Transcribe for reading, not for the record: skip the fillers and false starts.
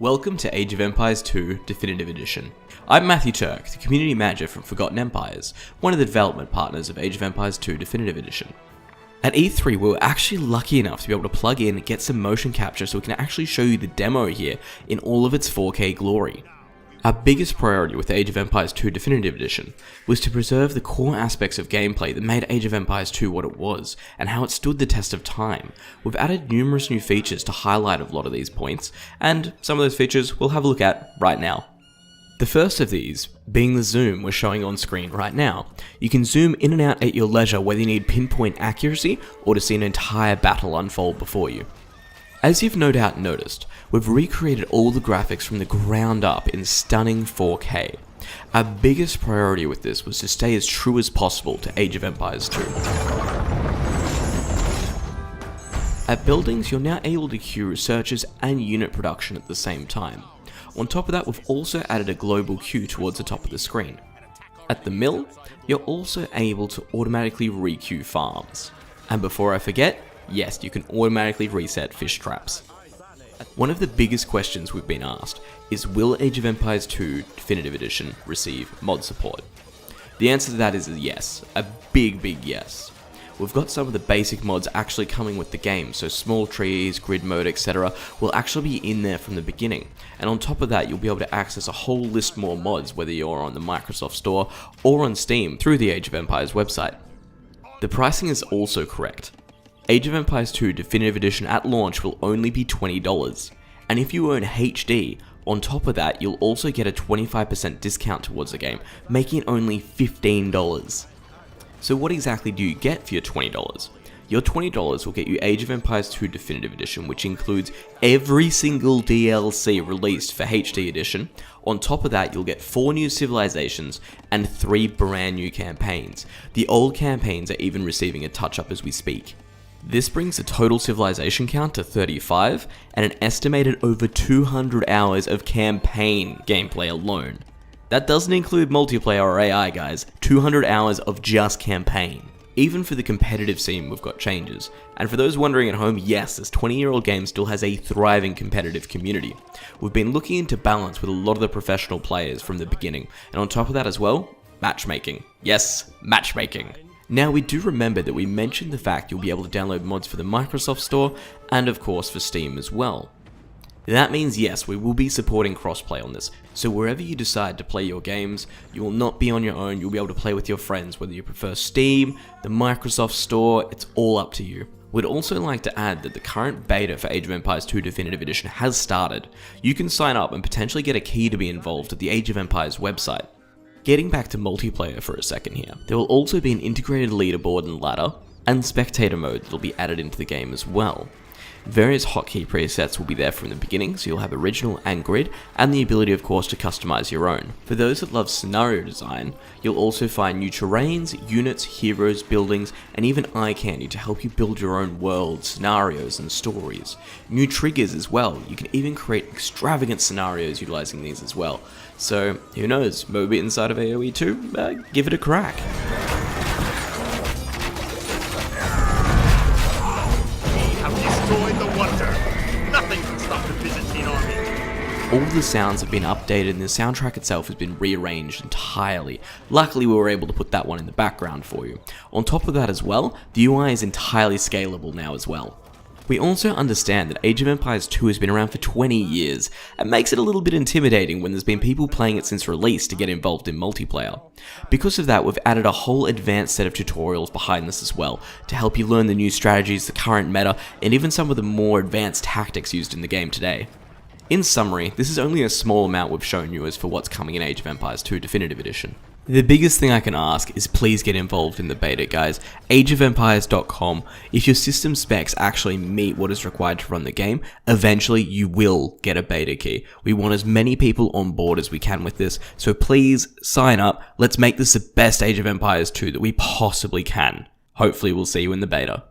Welcome to Age of Empires 2 Definitive Edition. I'm Matthew Turk, the Community Manager from Forgotten Empires, one of the development partners of Age of Empires 2 Definitive Edition. At E3 we were actually lucky enough to be able to plug in and get some motion capture so we can actually show you the demo here in all of its 4K glory. Our biggest priority with Age of Empires 2 Definitive Edition was to preserve the core aspects of gameplay that made Age of Empires 2 what it was, and how it stood the test of time. We've added numerous new features to highlight a lot of these points, and some of those features we'll have a look at right now. The first of these being the zoom we're showing on screen right now. You can zoom in and out at your leisure whether you need pinpoint accuracy or to see an entire battle unfold before you. As you've no doubt noticed, we've recreated all the graphics from the ground up in stunning 4K. Our biggest priority with this was to stay as true as possible to Age of Empires 2. At buildings, you're now able to queue researchers and unit production at the same time. On top of that, we've also added a global queue towards the top of the screen. At the mill, you're also able to automatically re-queue farms. And before I forget, yes, you can automatically reset fish traps. One of the biggest questions we've been asked is, will Age of Empires 2 Definitive Edition receive mod support? The answer to that is yes, a big yes. We've got some of the basic mods actually coming with the game, so small trees, grid mode, etc. will actually be in there from the beginning. And on top of that, you'll be able to access a whole list more mods, whether you're on the Microsoft Store or on Steam through the Age of Empires website. The pricing is also correct. Age of Empires 2 Definitive Edition at launch will only be $20, and if you own HD, on top of that you'll also get a 25% discount towards the game, making it only $15. So what exactly do you get for your $20? Your $20 will get you Age of Empires 2 Definitive Edition, which includes every single DLC released for HD Edition. On top of that, you'll get 4 new civilizations and 3 brand new campaigns. The old campaigns are even receiving a touch-up as we speak. This brings the total civilization count to 35 and an estimated over 200 hours of campaign gameplay alone. That doesn't include multiplayer or AI, guys. 200 hours of just campaign. Even for the competitive scene, we've got changes. And for those wondering at home, yes, this 20-year-old game still has a thriving competitive community. We've been looking into balance with a lot of the professional players from the beginning. And on top of that as well, matchmaking. Yes, matchmaking. Now, we do remember that we mentioned the fact you'll be able to download mods for the Microsoft Store and of course for Steam as well. That means yes, we will be supporting crossplay on this, so wherever you decide to play your games, you will not be on your own, you'll be able to play with your friends, whether you prefer Steam, the Microsoft Store, it's all up to you. We'd also like to add that the current beta for Age of Empires 2 Definitive Edition has started. You can sign up and potentially get a key to be involved at the Age of Empires website. Getting back to multiplayer for a second here, there will also be an integrated leaderboard and ladder, and spectator mode that will be added into the game as well. Various hotkey presets will be there from the beginning, so you'll have original and grid, and the ability of course to customize your own. For those that love scenario design, you'll also find new terrains, units, heroes, buildings, and even eye candy to help you build your own worlds, scenarios, and stories. New triggers as well, you can even create extravagant scenarios utilizing these as well. So who knows, maybe inside of AoE 2, give it a crack. Destroyed the wonder. Nothing can stop the Byzantine army. All the sounds have been updated and the soundtrack itself has been rearranged entirely. Luckily we were able to put that one in the background for you. On top of that as well, the UI is entirely scalable now as well. We also understand that Age of Empires 2 has been around for 20 years, and makes it a little bit intimidating when there's been people playing it since release to get involved in multiplayer. Because of that, we've added a whole advanced set of tutorials behind this as well, to help you learn the new strategies, the current meta, and even some of the more advanced tactics used in the game today. In summary, this is only a small amount we've shown you as for what's coming in Age of Empires 2 Definitive Edition. The biggest thing I can ask is please get involved in the beta, guys. ageofempires.com. If your system specs actually meet what is required to run the game, eventually you will get a beta key. We want as many people on board as we can with this, so please sign up. Let's make this the best Age of Empires 2 that we possibly can. Hopefully we'll see you in the beta.